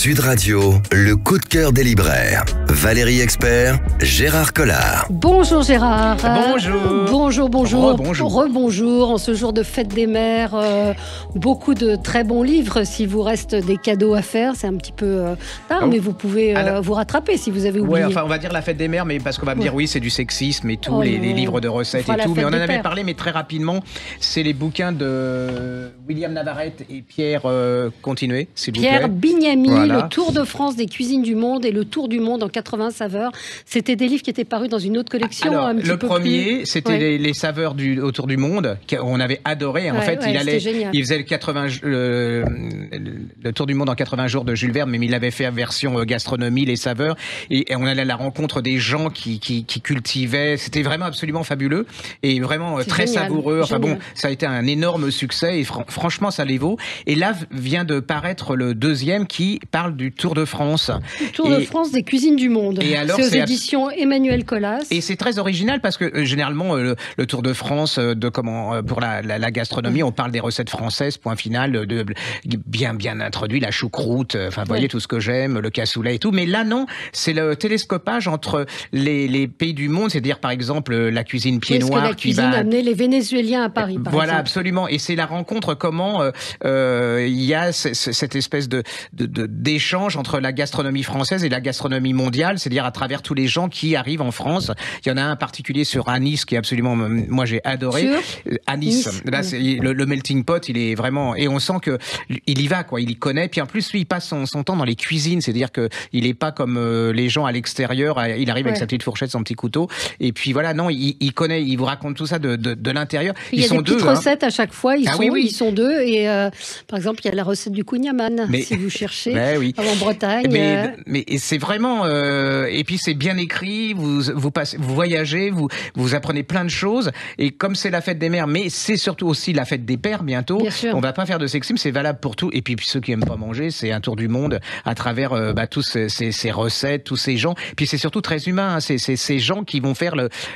Sud Radio, le coup de cœur des libraires. Valérie Expert, Gérard Collard. Bonjour Gérard. Bonjour. Bonjour. Rebonjour. Rebonjour. En ce jour de fête des mères, beaucoup de très bons livres. S'il vous reste des cadeaux à faire, c'est un petit peu tard, mais vous pouvez vous rattraper si vous avez oublié. Ouais, enfin, on va dire la fête des mères, mais parce qu'on va me dire oui, c'est du sexisme et tout, les livres de recettes et tout. Mais on en avait parlé, mais très rapidement. C'est les bouquins de William Navarrete et Pierre continuez, s'il vous plaît. Pierre Bignami, voilà. Le Tour de France des cuisines du monde et Le Tour du monde en 80 saveurs. C'était des livres qui étaient parus dans une autre collection. Alors, un petit le peu premier, plus... c'était les saveurs autour du monde qu'on avait adoré. En fait, il faisait le Tour du monde en 80 jours de Jules Verne, mais il avait fait version gastronomie, les saveurs, et on allait à la rencontre des gens qui cultivaient. C'était vraiment absolument fabuleux et vraiment très savoureux. Enfin bon, ça a été un énorme succès et franchement, ça les vaut. Et là vient de paraître le deuxième qui parle du Tour de France. Le Tour de France des cuisines du monde. C'est aux éditions Emmanuel Colas. Et c'est très original parce que généralement le Tour de France pour la gastronomie, on parle des recettes françaises, point final, de bien introduit, la choucroute, enfin vous voyez tout ce que j'aime, le cassoulet et tout. Mais là non, c'est le télescopage entre les pays du monde, c'est-à-dire par exemple la cuisine pied noir. La cuisine a amené les Vénézuéliens à Paris, par exemple. Absolument. Et c'est la rencontre comment il y a cette espèce d'échange entre la gastronomie française et la gastronomie mondiale, c'est-à-dire à travers tous les gens qui arrivent en France. Il y en a un particulier sur Anis qui est absolument, moi j'ai adoré. Anis. Là, c'est le melting pot, il est vraiment, et on sent que il y va, quoi. Il y connaît. Puis en plus, lui, il passe son temps dans les cuisines, c'est-à-dire que il est pas comme les gens à l'extérieur. Il arrive avec sa petite fourchette, son petit couteau. Et puis voilà, non, il connaît. Il vous raconte tout ça de l'intérieur. Il y a des petites recettes à chaque fois. Ils sont deux. Et par exemple, il y a la recette du kouign-amann, si vous cherchez, en Bretagne. Mais c'est vraiment. Et puis c'est bien écrit. Vous voyagez, vous apprenez plein de choses. Et comme c'est la fête des mères, mais c'est surtout aussi la fête des pères bientôt. On va pas faire de sexisme, c'est valable pour tout. Et puis ceux qui aiment pas manger, c'est un tour du monde à travers tous ces recettes, tous ces gens. Puis c'est surtout très humain. Hein. C'est ces gens qui vont faire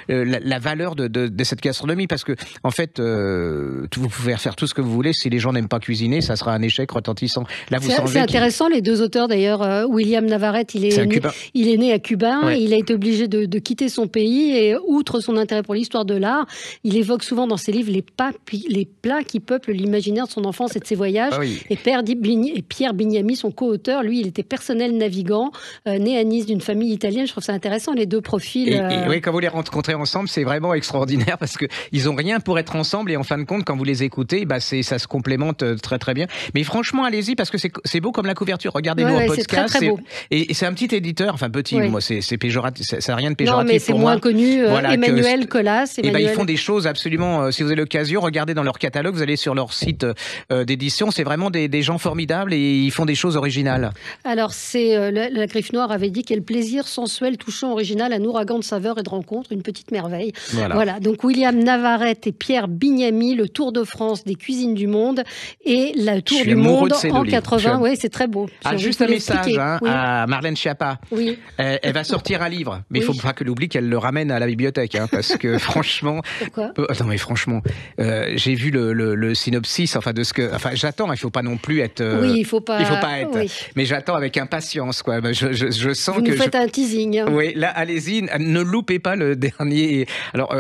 la valeur de cette gastronomie, parce que en fait, vous pouvez faire tout ce que vous voulez. Si les gens n'aiment pas cuisiner, ça sera un échec retentissant. Là, c'est intéressant. Les deux auteurs d'ailleurs, William Navarrete, il est né à Cuba. Ouais. Il a été obligé de quitter son pays et outre son intérêt pour l'histoire de l'art, il évoque souvent dans ses livres les plats qui peuplent l'imaginaire de son enfance et de ses voyages. Et Pierre Bignami, son co-auteur, lui, il était personnel navigant, né à Nice d'une famille italienne. Je trouve ça intéressant, les deux profils. Et oui, quand vous les rencontrez ensemble, c'est vraiment extraordinaire parce qu'ils n'ont rien pour être ensemble et en fin de compte, quand vous les écoutez, ça se complémente très très bien. Mais franchement, allez-y parce que c'est beau comme la couverture. Regardez-le en podcast. C'est très, très beau. Et c'est un petit éditeur, enfin petit, moi c'est péjoratif, ça n'a rien de péjoratif. Non, mais c'est moins connu. Emmanuel Colas. Ils font des choses absolument. Si vous avez l'occasion, regardez dans leur catalogue, vous allez sur leur site d'édition. C'est vraiment des gens formidables et ils font des choses originales. Alors, la Griffe Noire avait dit quel plaisir sensuel, touchant, original, un ouragan de saveurs et de rencontres, une petite merveille. Voilà. Donc, William Navarrete et Pierre Bignami, le Tour de France des cuisines du monde et le Tour du monde en 80. Oui, c'est très beau. Juste un message à Marlène Schiappa. Oui. Elle va sortir un livre, mais il ne faut pas qu'elle oublie qu'elle le ramène à la bibliothèque, parce que franchement. Pourquoi ? Non, mais franchement, j'ai vu le synopsis, de ce que. Enfin, j'attends. Il ne faut pas non plus être. Il faut pas être. Oui. Mais j'attends avec impatience, quoi. Je sens Vous que. Vous faites un teasing. Oui, là, allez-y, ne loupez pas le dernier. Alors,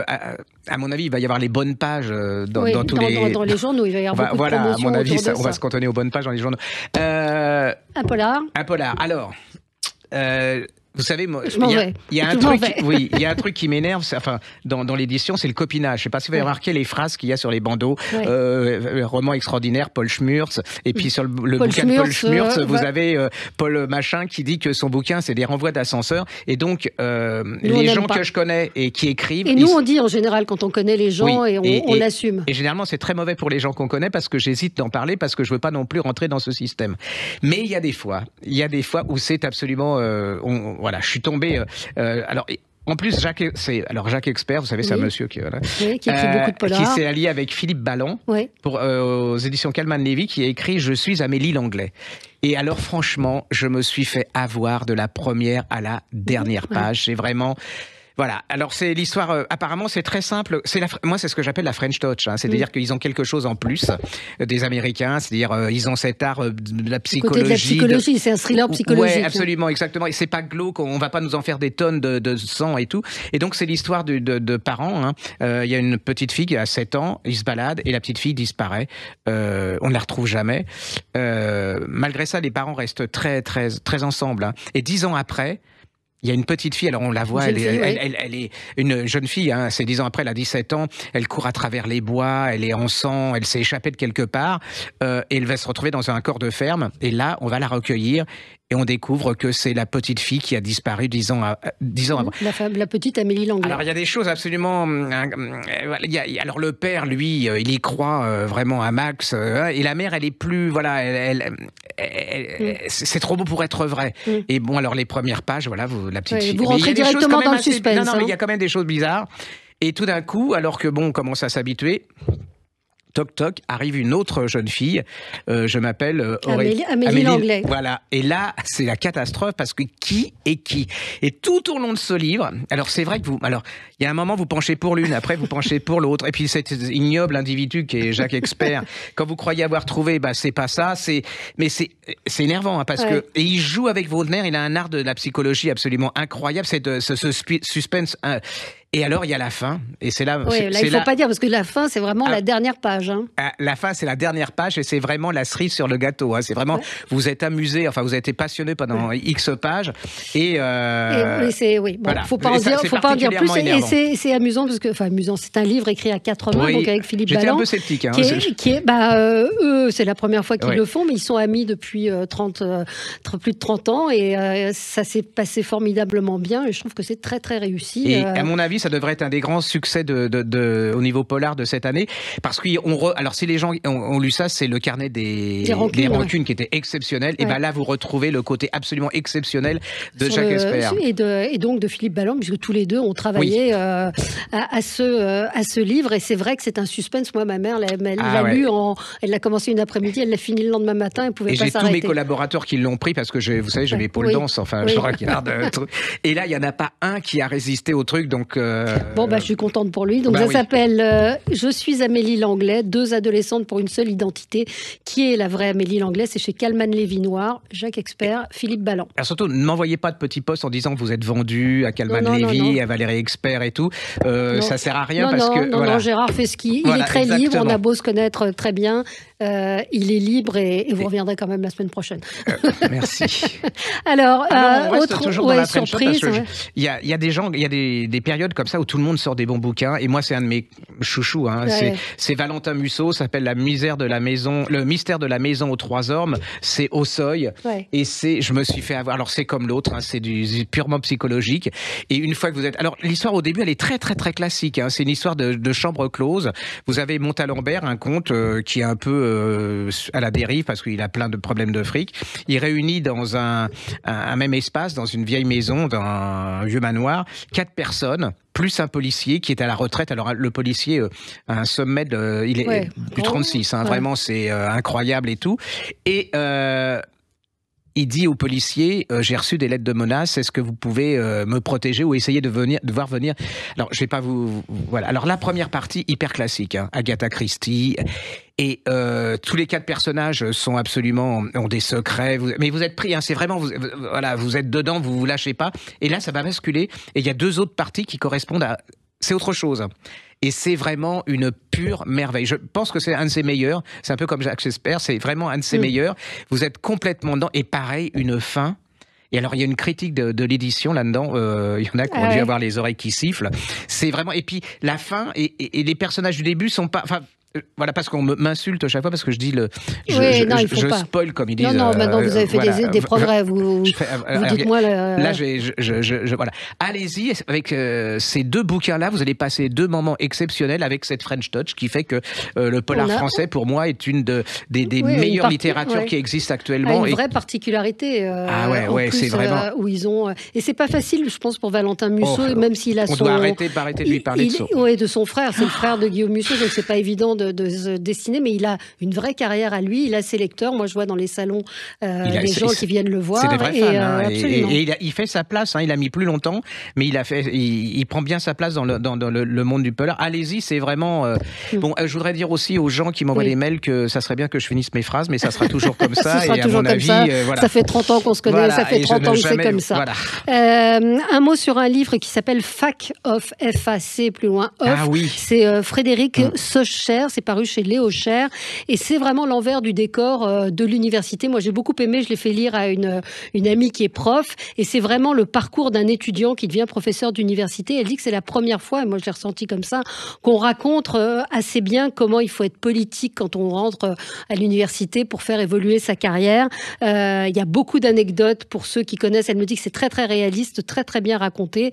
à mon avis, il va y avoir les bonnes pages dans tous les. Dans les journaux, il va y avoir beaucoup de promotions. À mon avis, on va se cantonner aux bonnes pages dans les journaux. Un polar. Alors. Vous savez, il y a un truc qui m'énerve, dans l'édition, c'est le copinage. Je ne sais pas si vous avez remarqué les phrases qu'il y a sur les bandeaux. Roman extraordinaire, Paul Schmurtz. Et puis sur le bouquin de Paul Schmurtz, vous avez Paul Machin qui dit que son bouquin, c'est des renvois d'ascenseur. Et donc, les gens que je connais et qui écrivent... Et nous, on dit en général quand on connaît les gens et on l'assume. Et généralement, c'est très mauvais pour les gens qu'on connaît parce que j'hésite d'en parler parce que je ne veux pas non plus rentrer dans ce système. Mais il y a des fois où c'est absolument... Voilà, je suis tombé. En plus, Jacques Expert, vous savez, c'est un monsieur qui écrit beaucoup de polars, qui s'est allié avec Philippe Ballon aux éditions Calman Levy, qui a écrit « Je suis Amélie Langlais ». Et alors, franchement, je me suis fait avoir de la première à la dernière page. C'est vraiment... Voilà. Alors c'est l'histoire. Apparemment, c'est très simple. Moi, c'est ce que j'appelle la French touch. Hein. C'est-à-dire qu'ils ont quelque chose en plus des Américains. C'est-à-dire ils ont cet art de la psychologie. Côté de la psychologie, c'est un thriller psychologique. Oui, absolument, exactement. Et c'est pas glauque. On va pas nous en faire des tonnes de sang et tout. Et donc c'est l'histoire de parents. Hein. Il y a une petite fille qui a 7 ans. Ils se baladent et la petite fille disparaît. On ne la retrouve jamais. Malgré ça, les parents restent très, très, très ensemble. Hein. Et 10 ans après, il y a une petite fille, alors on la voit, elle est une jeune fille, hein, c'est 10 ans après, elle a 17 ans, elle court à travers les bois, elle est en sang, elle s'est échappée de quelque part, et elle va se retrouver dans un corps de ferme, et là, on va la recueillir, et on découvre que c'est la petite fille qui a disparu 10 ans après. La petite Amélie Langlais. Alors, il y a des choses absolument... alors, le père, lui, il y croit vraiment à max. Et la mère, elle est plus... Voilà, c'est trop beau pour être vrai. Et bon, alors, les premières pages, voilà, la petite fille... Vous rentrez directement dans le suspense. Non, mais il y a quand même des choses bizarres. Et tout d'un coup, alors que, bon, on commence à s'habituer... Toc toc, arrive une autre jeune fille. Je m'appelle Amélie Langlais. Voilà. Et là, c'est la catastrophe parce que qui est qui ? Et tout au long de ce livre, alors c'est vrai que il y a un moment vous penchez pour l'une, après vous penchez pour l'autre, et puis cet ignoble individu qui est Jacques Expert, quand vous croyez avoir trouvé, c'est pas ça. Mais c'est énervant hein, parce que et il joue avec vos nerfs. Il a un art de la psychologie absolument incroyable. C'est ce suspense. Et alors, il y a la fin, et c'est là... Oui, là, il ne faut pas dire, parce que la fin, c'est vraiment la dernière page. Hein. La fin, c'est la dernière page, et c'est vraiment la cerise sur le gâteau. Hein. C'est vraiment... Vous êtes amusé, enfin, vous avez été passionné pendant X pages, et voilà. Faut pas en dire plus, et c'est amusant, parce que... Enfin, amusant, c'est un livre écrit à 4 mains, donc avec Philippe Balland. J'étais un peu sceptique. Hein, eux, c'est la première fois qu'ils le font, mais ils sont amis depuis plus de 30 ans, et ça s'est passé formidablement bien, et je trouve que c'est très, très réussi. Et à mon avis, ça devrait être un des grands succès au niveau polar de cette année. Parce que alors, si les gens ont lu ça, c'est le carnet des rancunes qui était exceptionnel. Et là, vous retrouvez le côté absolument exceptionnel de Jacques Expert. Et donc de Philippe Balland, puisque tous les deux ont travaillé à ce livre. Et c'est vrai que c'est un suspense. Moi, ma mère, elle l'a lu, elle l'a commencé une après-midi, elle l'a fini le lendemain matin, elle pouvait pas s'arrêter. Et j'ai tous mes collaborateurs qui l'ont pris parce que, vous savez, j'avais Pôle Danse. Enfin, je regarde. Et là, il n'y en a pas un qui a résisté au truc. Donc, je suis contente pour lui. Donc ça s'appelle Je suis Amélie Langlais, 2 adolescentes pour une seule identité. Qui est la vraie Amélie Langlais ? C'est chez Calman Lévy Noir, Jacques Expert, Philippe Balland. Alors surtout, ne m'envoyez pas de petits posts en disant que vous êtes vendu à Calman Lévy, à Valérie Expert et tout. Ça sert à rien non, Gérard fait ce qu'il est très libre. On a beau se connaître très bien. Il est libre et vous reviendrez quand même la semaine prochaine. Merci. Alors, autre surprise. Il y a des gens, il y a des périodes comme ça où tout le monde sort des bons bouquins. Et moi, c'est un de mes chouchous. Hein. C'est Valentin Musso, ça s'appelle Le mystère de la maison aux 3 ormes. C'est au seuil. Et je me suis fait avoir. Alors, c'est comme l'autre, hein, c'est du purement psychologique. Et une fois que vous êtes. Alors, l'histoire au début, elle est très, très, très classique. Hein. C'est une histoire de chambre close. Vous avez Montalembert, un conte qui est un peu à la dérive parce qu'il a plein de problèmes de fric. Il réunit dans un même espace, dans une vieille maison, dans un vieux manoir, 4 personnes. Plus un policier qui est à la retraite. Alors, le policier a un sommet il est du 36. Hein, vraiment, c'est incroyable et tout. Et il dit au policier, j'ai reçu des lettres de menaces, est-ce que vous pouvez me protéger ou essayer de voir venir. Alors, je vais pas voilà. Alors, la première partie, hyper classique, hein, Agatha Christie. Et tous les 4 personnages ont des secrets. Mais vous êtes pris, hein, c'est vraiment, vous êtes dedans, vous vous lâchez pas. Et là, ça va basculer. Et il y a 2 autres parties qui correspondent c'est autre chose. Et c'est vraiment une pure merveille. Je pense que c'est un de ses meilleurs. C'est un peu comme Jacques Expert, c'est vraiment un de ses meilleurs. Vous êtes complètement dedans. Et pareil, une fin. Et alors, il y a une critique de l'édition là-dedans. Il y en a qui ont dû avoir les oreilles qui sifflent. C'est vraiment... Et puis, la fin et les personnages du début sont pas... Enfin, voilà, parce qu'on m'insulte à chaque fois parce que je dis je spoil comme ils disent. Non, maintenant vous avez fait des progrès. Vous dites-moi. Là, voilà. Allez-y avec ces 2 bouquins-là. Vous allez passer 2 moments exceptionnels avec cette French touch qui fait que le polar français, pour moi, est une des meilleures littératures qui existent actuellement. Une vraie particularité. C'est vraiment où ils ont. Et c'est pas facile, je pense, pour Valentin Musso, même s'il a on doit arrêter de lui parler de son frère. C'est le frère de Guillaume Musso, donc c'est pas évident de dessiner, mais il a une vraie carrière à lui. Il a ses lecteurs. Moi, je vois dans les salons des gens qui viennent le voir. C'est des vrais fans. Absolument. Et il fait sa place. Il a mis plus longtemps, mais il prend bien sa place dans le monde du polar. Allez-y, c'est vraiment... Bon, je voudrais dire aussi aux gens qui m'envoient des mails que ça serait bien que je finisse mes phrases, mais ça sera toujours comme ça. Et à mon avis, voilà. Ça fait 30 ans qu'on se connaît, ça fait 30 ans que c'est comme ça. Voilà. Un mot sur un livre qui s'appelle Fac Off, F-A-C, plus loin, Off. Ah oui. C'est Frédéric Socher, c'est paru chez Léo Cher, et c'est vraiment l'envers du décor de l'université. Moi, j'ai beaucoup aimé, je l'ai fait lire à une amie qui est prof, et c'est vraiment le parcours d'un étudiant qui devient professeur d'université. Elle dit que c'est la première fois, et moi je l'ai ressenti comme ça, qu'on raconte assez bien comment il faut être politique quand on rentre à l'université pour faire évoluer sa carrière. Il y a beaucoup d'anecdotes pour ceux qui connaissent. Elle me dit que c'est très très réaliste, très très bien raconté.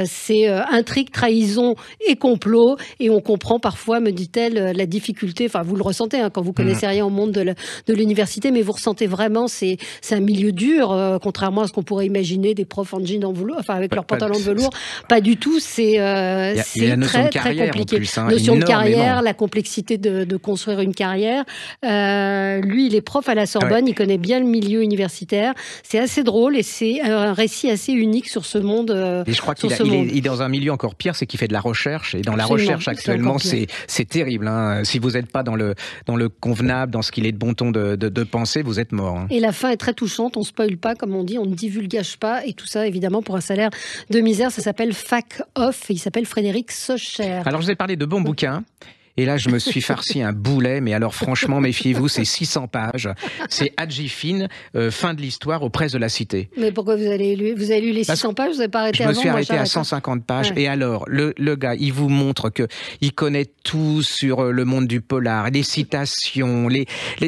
C'est intrigue, trahison et complot, et on comprend parfois, me dit-elle, la difficulté. Enfin, vous le ressentez quand vous connaissez rien au monde de l'université, mais vous ressentez vraiment c'est un milieu dur, contrairement à ce qu'on pourrait imaginer des profs en jean en velours, enfin avec leurs pantalons de velours. Pas du tout. C'est très très compliqué. Notion de carrière, la complexité de construire une carrière. Lui, il est prof à la Sorbonne, il connaît bien le milieu universitaire. C'est assez drôle et c'est un récit assez unique sur ce monde. Et je crois qu'il est dans un milieu encore pire, c'est qu'il fait de la recherche. Et dans la recherche actuellement, c'est terrible. Si vous n'êtes pas dans le convenable, dans ce qu'il est de bon ton de penser, vous êtes mort. Et la fin est très touchante. On ne spoile pas, comme on dit, on ne divulgage pas. Et tout ça, évidemment, pour un salaire de misère. Ça s'appelle Fac Off. Et il s'appelle Frédéric Socher. Alors, je vous ai parlé de bons bouquins. Et là, je me suis farci un boulet, mais alors franchement, méfiez-vous, c'est 600 pages. C'est Hadji Fine, fin de l'histoire aux presses de la Cité. Mais pourquoi vous avez lu les 600 pages? Vous n'avez pas arrêté avant? Je me suis arrêté à 150 pages. Ouais. Et alors, le gars, il vous montre qu'il connaît tout sur le monde du polar, les citations,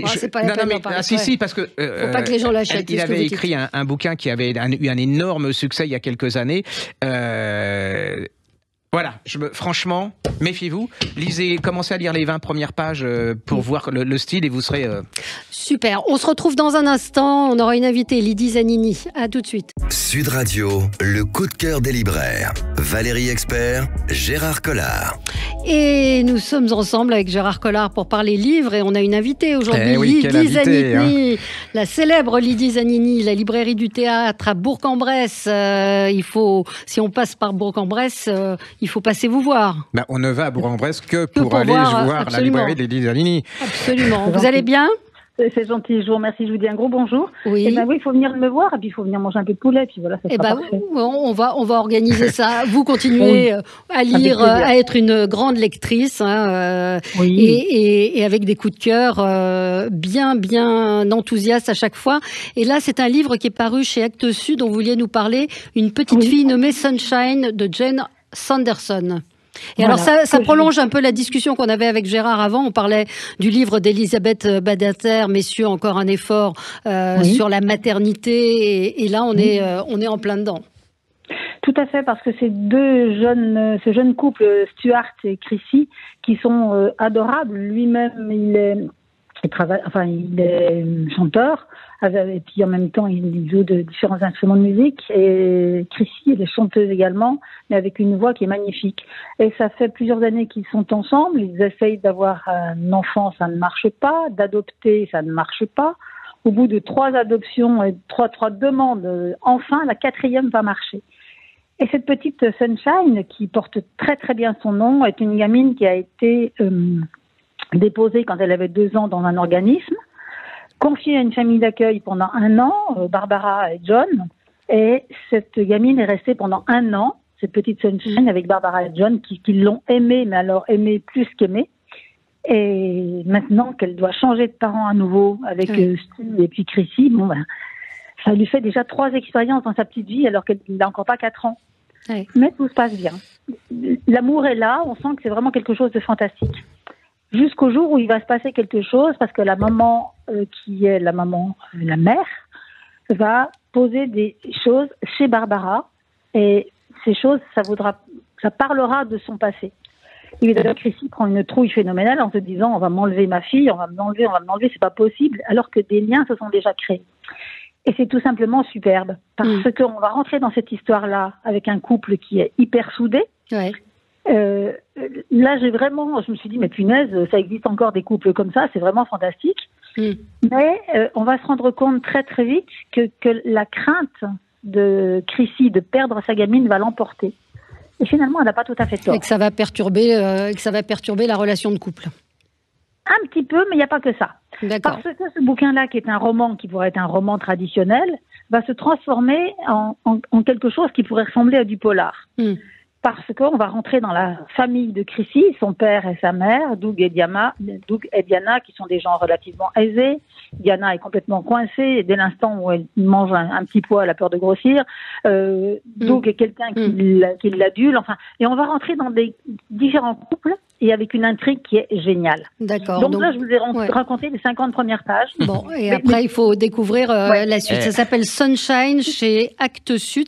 c'est pas la peine d'en parler. Si, parce que... faut pas que les gens l'achètent. Il avait écrit un bouquin qui avait eu un énorme succès il y a quelques années. Voilà, franchement, méfiez-vous. Lisez, commencez à lire les 20 premières pages pour voir le style et vous serez... Super, on se retrouve dans un instant. On aura une invitée, Lydie Zanini. À tout de suite. Sud Radio, le coup de cœur des libraires. Valérie Expert, Gérard Collard. Et nous sommes ensemble avec Gérard Collard pour parler livres et on a une invitée aujourd'hui, Lydie Zanini, la célèbre Lydie Zanini, la librairie du théâtre à Bourg-en-Bresse. Si on passe par Bourg-en-Bresse, il faut passer vous voir. On ne va à Bourg-en-Bresse que pour aller voir la librairie de Lydie Zanini. Absolument. Vous allez bien ? C'est gentil, je vous remercie, je vous dis un gros bonjour. Oui. Et oui, il faut venir me voir, et puis il faut venir manger un peu de poulet, et puis voilà, ça sera parfait. On va organiser ça. Vous continuez à lire, à être une grande lectrice, et avec des coups de cœur bien enthousiastes à chaque fois. Et là, c'est un livre qui est paru chez Actes Sud, dont vous vouliez nous parler, une petite fille nommée Sunshine de Jane Sanderson. Et alors ça prolonge un peu la discussion qu'on avait avec Gérard avant. On parlait du livre d'Elisabeth Badinter, Messieurs, encore un effort sur la maternité. Et là, on est en plein dedans. Tout à fait, parce que ces ce jeune couple, Stuart et Chrissy, qui sont adorables. Lui-même, il est chanteur. Et puis en même temps, il joue de différents instruments de musique. Et Chrissy, elle est chanteuse également, mais avec une voix qui est magnifique. Et ça fait plusieurs années qu'ils sont ensemble. Ils essayent d'avoir un enfant, ça ne marche pas. D'adopter, ça ne marche pas. Au bout de 3 adoptions et 3 demandes, enfin, la 4e va marcher. Et cette petite Sunshine, qui porte très très bien son nom, est une gamine qui a été déposée quand elle avait 2 ans dans un organisme, confiée à une famille d'accueil pendant 1 an, Barbara et John, et cette gamine est restée pendant 1 an, cette petite Sunshine, avec Barbara et John, qui l'ont aimée, mais alors aimée plus qu'aimée. Et maintenant qu'elle doit changer de parents à nouveau avec Stu et puis Chrissy, ça lui fait déjà 3 expériences dans sa petite vie alors qu'elle n'a encore pas 4 ans. Oui. Mais tout se passe bien. L'amour est là, on sent que c'est vraiment quelque chose de fantastique. Jusqu'au jour où il va se passer quelque chose, parce que la maman, qui est la mère, va poser des choses chez Barbara, et ces choses, ça parlera de son passé. Évidemment, Chrissy prend une trouille phénoménale en se disant « on va m'enlever ma fille, on va me l'enlever, c'est pas possible », alors que des liens se sont déjà créés. Et c'est tout simplement superbe, parce qu'on va rentrer dans cette histoire-là avec un couple qui est hyper soudé, Là, je me suis dit, mais punaise, ça existe encore des couples comme ça, c'est vraiment fantastique. Mais on va se rendre compte très très vite que la crainte de Chrissy de perdre sa gamine va l'emporter. Et finalement, elle n'a pas tout à fait tort. Et que ça va perturber la relation de couple. Un petit peu, mais il n'y a pas que ça. D'accord. Parce que ce bouquin-là, qui est un roman, qui pourrait être un roman traditionnel, va se transformer en quelque chose qui pourrait ressembler à du polar. Parce qu'on va rentrer dans la famille de Chrissy, son père et sa mère, Doug et Diana, qui sont des gens relativement aisés. Diana est complètement coincée, et dès l'instant où elle mange un petit poids, elle a peur de grossir. Doug est quelqu'un qui l'adule. Enfin, et on va rentrer dans des différents couples et avec une intrigue qui est géniale. D'accord. Donc là, je vous ai raconté les 50 premières pages. Bon, et après, il faut découvrir la suite. Ça s'appelle Sunshine chez Actes Sud.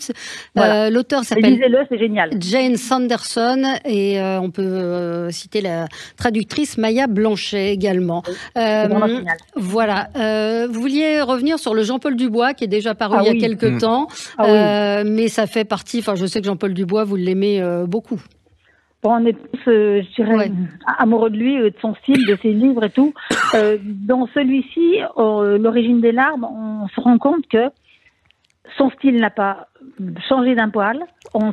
Voilà. L'auteur s'appelle... Lisez-le, c'est génial. Jane Sanderson, et on peut citer la traductrice Maya Blanchet également. C'est vraiment génial. Voilà. Vous vouliez revenir sur le Jean-Paul Dubois, qui est déjà paru il y a quelques temps, mais ça fait partie... Enfin, je sais que Jean-Paul Dubois, vous l'aimez beaucoup. Bon, on est tous, je dirais, amoureux de lui, de son style, de ses livres et tout. Dans celui-ci, L'origine des larmes, on se rend compte que son style n'a pas changé d'un poil.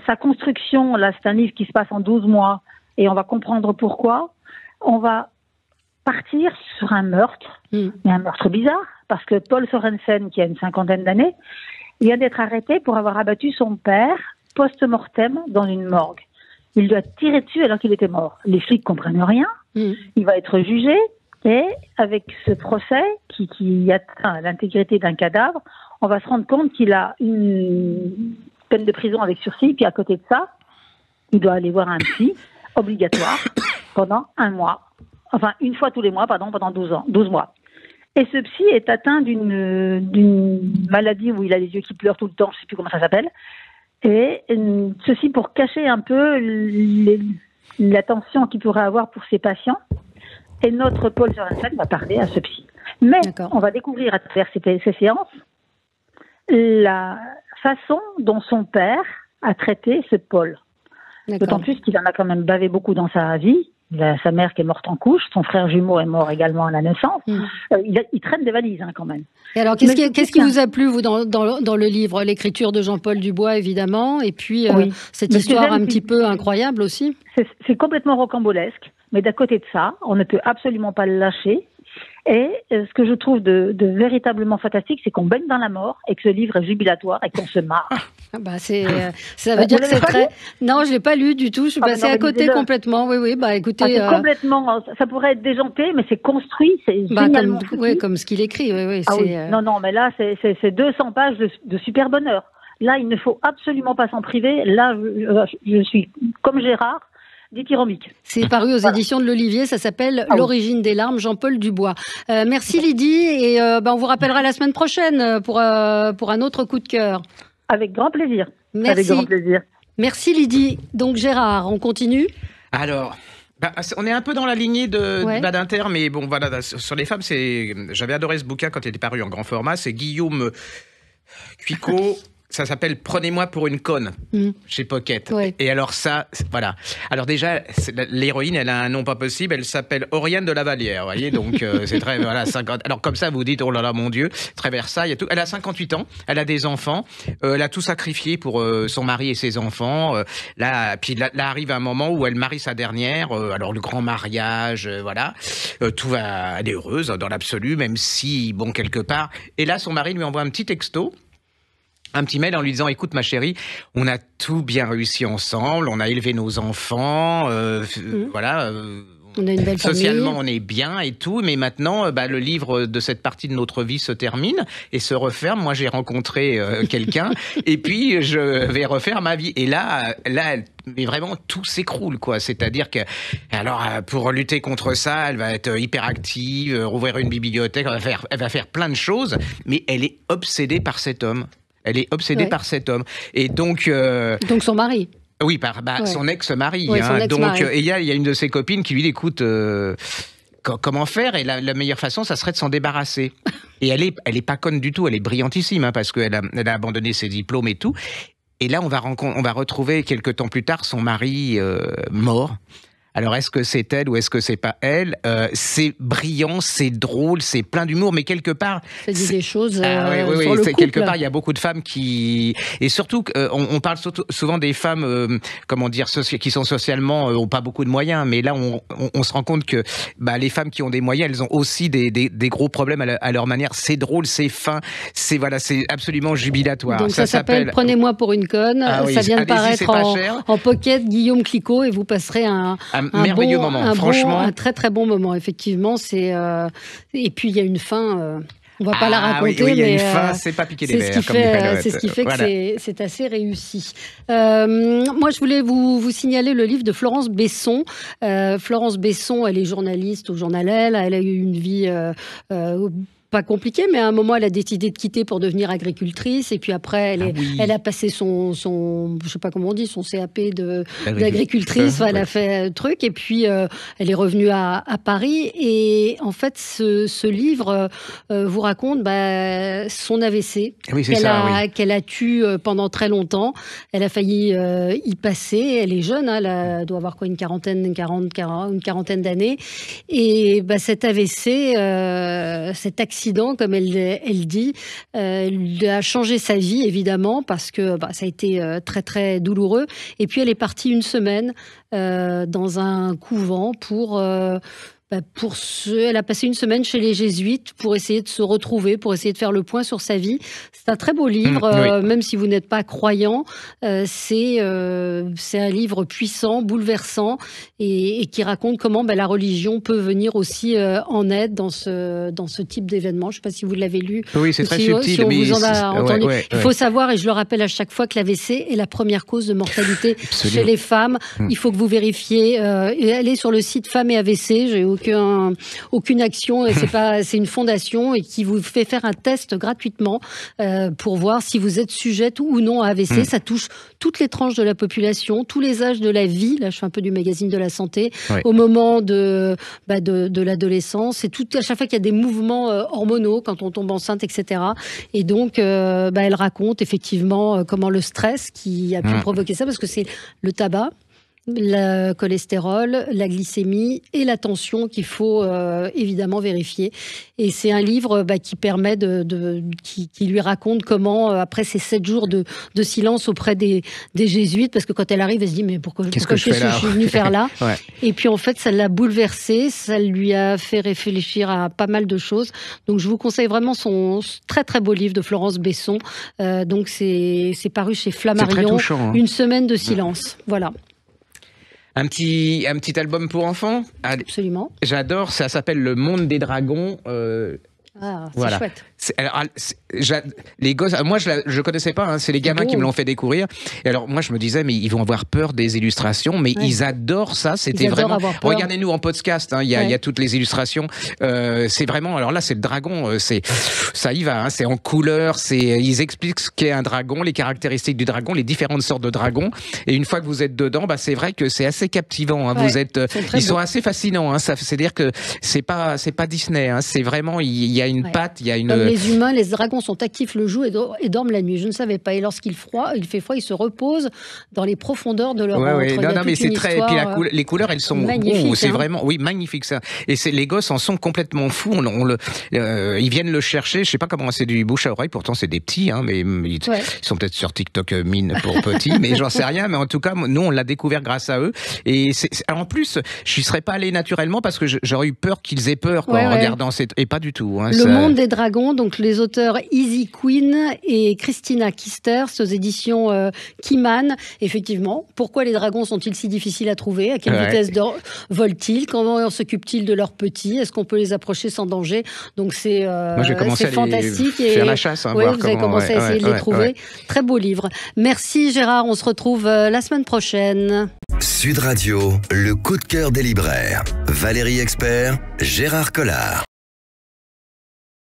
Sa construction, là, c'est un livre qui se passe en 12 mois et on va comprendre pourquoi. On va partir sur un meurtre, mais un meurtre bizarre, parce que Paul Sorensen, qui a une 50aine d'années, vient d'être arrêté pour avoir abattu son père post-mortem dans une morgue. Il doit tirer dessus alors qu'il était mort. Les flics comprennent rien. Il va être jugé et avec ce procès qui atteint l'intégrité d'un cadavre, on va se rendre compte qu'il a une peine de prison avec sursis. Puis à côté de ça, il doit aller voir un psy obligatoire pendant un mois. Enfin, une fois tous les mois, pendant 12 mois. Et ce psy est atteint d'une maladie où il a les yeux qui pleurent tout le temps, je ne sais plus comment ça s'appelle. Et ceci pour cacher un peu l'attention qu'il pourrait avoir pour ses patients. Et notre Paul Sorensen va parler à ce psy. Mais on va découvrir à travers ces séances la façon dont son père a traité ce Paul. D'autant plus qu'il en a quand même bavé beaucoup dans sa vie. Il a sa mère qui est morte en couche, son frère jumeau est mort également à la naissance. Il traîne des valises quand même. Et alors, qu'est-ce qui vous a plu, vous, dans le livre? L'écriture de Jean-Paul Dubois, évidemment, et puis cette histoire un petit peu incroyable aussi. C'est complètement rocambolesque, mais d'à côté de ça, on ne peut absolument pas le lâcher. Et ce que je trouve de véritablement fantastique, c'est qu'on baigne dans la mort et que ce livre est jubilatoire et qu'on se marre. Ça veut dire que c'est très... Non, je l'ai pas lu du tout. Je suis passée à côté complètement. Oui. Bah écoutez, complètement. Ça pourrait être déjanté, mais c'est construit, c'est génialement. Comme ce qu'il écrit. Non, mais là, c'est 200 pages de super bonheur. Là, il ne faut absolument pas s'en priver. Là, je suis comme Gérard. C'est paru aux éditions de l'Olivier, ça s'appelle L'origine des larmes, Jean-Paul Dubois. Merci Lydie, et on vous rappellera la semaine prochaine pour un autre coup de cœur. Avec grand plaisir. Merci. Avec grand plaisir. Merci Lydie. Donc Gérard, on continue ? Alors... on est un peu dans la lignée de Badinter, mais bon, voilà, sur les femmes, j'avais adoré ce bouquin quand il était paru en grand format, c'est Guillaume Cuicot. Ça s'appelle Prenez-moi pour une conne, chez Pocket. Et alors ça, voilà. Alors déjà, l'héroïne, elle a un nom pas possible, elle s'appelle Oriane de la Vallière, vous voyez, donc c'est très, 50... Alors comme ça, vous dites, oh là là, mon Dieu, très Versailles et tout. Elle a 58 ans, elle a des enfants, elle a tout sacrifié pour son mari et ses enfants. Là arrive un moment où elle marie sa dernière, alors le grand mariage, voilà. Tout va, elle est heureuse dans l'absolu, même si, bon, quelque part. Et là, son mari lui envoie un petit texto, un petit mail en lui disant « Écoute, ma chérie, on a tout bien réussi ensemble, on a élevé nos enfants, voilà... on a une belle socialement, famille. on est bien et tout, mais maintenant, le livre de cette partie de notre vie se termine et se referme. Moi, j'ai rencontré quelqu'un et puis je vais refaire ma vie. Et là, mais vraiment, tout s'écroule, quoi. C'est-à-dire que, alors, pour lutter contre ça, elle va être hyperactive, rouvrir une bibliothèque, elle va faire plein de choses, mais elle est obsédée par cet homme. Elle est obsédée par cet homme. Et donc... Donc son mari. Oui, son ex-mari. Oui, son ex-mari. Donc, il y a une de ses copines qui lui dit, écoute, comment faire? Et la meilleure façon, ça serait de s'en débarrasser. Et elle est pas conne du tout, elle est brillantissime, parce qu'elle a abandonné ses diplômes et tout. Et là, on va retrouver quelques temps plus tard son mari mort. Alors, est-ce que c'est elle ou est-ce que c'est pas elle ? C'est brillant, c'est drôle, c'est plein d'humour, mais quelque part... Ça dit des choses sur le couple. Quelque part, il y a beaucoup de femmes qui... Et surtout, on parle souvent des femmes, qui sont socialement, ont pas beaucoup de moyens, mais là, on se rend compte que les femmes qui ont des moyens, elles ont aussi des gros problèmes à leur manière. C'est drôle, c'est fin, c'est absolument jubilatoire. Donc ça s'appelle « Prenez-moi pour une conne ». Ça vient de paraître en pocket, Guillaume Clicquot, et vous passerez un merveilleux moment, franchement. Un très très bon moment, effectivement. Et puis il y a une fin... on ne va pas la raconter, mais il y a une fin, c'est pas piquer des verres. C'est ce qui fait que c'est assez réussi. Moi, je voulais vous signaler le livre de Florence Besson. Florence Besson, elle est journaliste au Journal Elle. Elle a eu une vie... pas compliqué, mais à un moment, elle a décidé de quitter pour devenir agricultrice. Et puis après, elle a passé son, je sais pas comment on dit, son CAP d'agricultrice. Elle a fait truc. Et puis, elle est revenue à Paris. Et en fait, ce livre vous raconte son AVC qu'elle a tué pendant très longtemps. Elle a failli y passer. Elle est jeune, elle doit avoir une quarantaine d'années. Et cet AVC, cet accident, comme elle dit, a changé sa vie, évidemment, parce que ça a été très, très douloureux. Et puis, elle est partie une semaine dans un couvent elle a passé une semaine chez les jésuites pour essayer de se retrouver, pour essayer de faire le point sur sa vie. C'est un très beau livre, même si vous n'êtes pas croyant. C'est un livre puissant, bouleversant, et qui raconte comment la religion peut venir aussi en aide dans ce type d'événement. Je ne sais pas si vous l'avez lu. Oui, c'est très subtil. Si on vous en a entendu. Il faut savoir, et je le rappelle à chaque fois, que l'AVC est la première cause de mortalité chez les femmes. Il faut que vous vérifiez. Allez sur le site Femmes et AVC. J'ai aucune action, et c'est une fondation et qui vous fait faire un test gratuitement pour voir si vous êtes sujette ou non à AVC. Ça touche toutes les tranches de la population, tous les âges de la vie. Là, je fais un peu du magazine de la santé. Au moment de l'adolescence, et à chaque fois qu'il y a des mouvements hormonaux, quand on tombe enceinte, etc. Et donc, elle raconte effectivement comment le stress qui a pu provoquer ça, parce que c'est le tabac, le cholestérol, la glycémie et la tension qu'il faut évidemment vérifier. Et c'est un livre qui permet qui lui raconte comment, après ces 7 jours de silence auprès des jésuites, parce que quand elle arrive, elle se dit mais pourquoi je suis venue faire là Et puis en fait, ça l'a bouleversée, ça lui a fait réfléchir à pas mal de choses. Donc je vous conseille vraiment son très très beau livre de Florence Besson. Donc c'est paru chez Flammarion, Une semaine de silence. Voilà. Un petit album pour enfants. Absolument. J'adore, ça s'appelle Le Monde des Dragons. C'est chouette. Les gosses, moi je connaissais pas, c'est les gamins qui me l'ont fait découvrir. Et alors moi je me disais, mais ils vont avoir peur des illustrations, mais ils adorent ça. C'était vraiment. Regardez-nous en podcast, il y a toutes les illustrations. C'est vraiment. Alors là, c'est le dragon, ça y va, c'est en couleur. Ils expliquent ce qu'est un dragon, les caractéristiques du dragon, les différentes sortes de dragons. Et une fois que vous êtes dedans, c'est vrai que c'est assez captivant. Ils sont assez fascinants. C'est-à-dire que c'est pas Disney. C'est vraiment, il y a une patte, il y a une. Comme les humains, les dragons sont actifs le jour et dorment la nuit. Je ne savais pas. Et lorsqu'il fait froid, ils se reposent dans les profondeurs de leur ventre. Non, mais c'est très. Et puis les couleurs, elles sont magnifiques. C'est vraiment, magnifique ça. Et les gosses en sont complètement fous. Ils viennent le chercher. Je sais pas comment, c'est du bouche à oreille. Pourtant, c'est des petits, mais ils sont peut-être sur TikTok mine pour petits, mais j'en sais rien. Mais en tout cas, nous, on l'a découvert grâce à eux. Et en plus, je n'y serais pas allé naturellement parce que j'aurais eu peur qu'ils aient peur en regardant et pas du tout. Le Monde des Dragons, donc les auteurs Easy Queen et Christina Kister, aux éditions Kiman. Effectivement, pourquoi les dragons sont-ils si difficiles à trouver? À quelle vitesse volent-ils? Comment s'occupent-ils de leurs petits? Est-ce qu'on peut les approcher sans danger? Donc c'est fantastique. Faire la chasse. Vous avez commencé à essayer de les trouver. Très beau livre. Merci Gérard, on se retrouve la semaine prochaine. Sud Radio, le coup de cœur des libraires. Valérie Expert, Gérard Collard.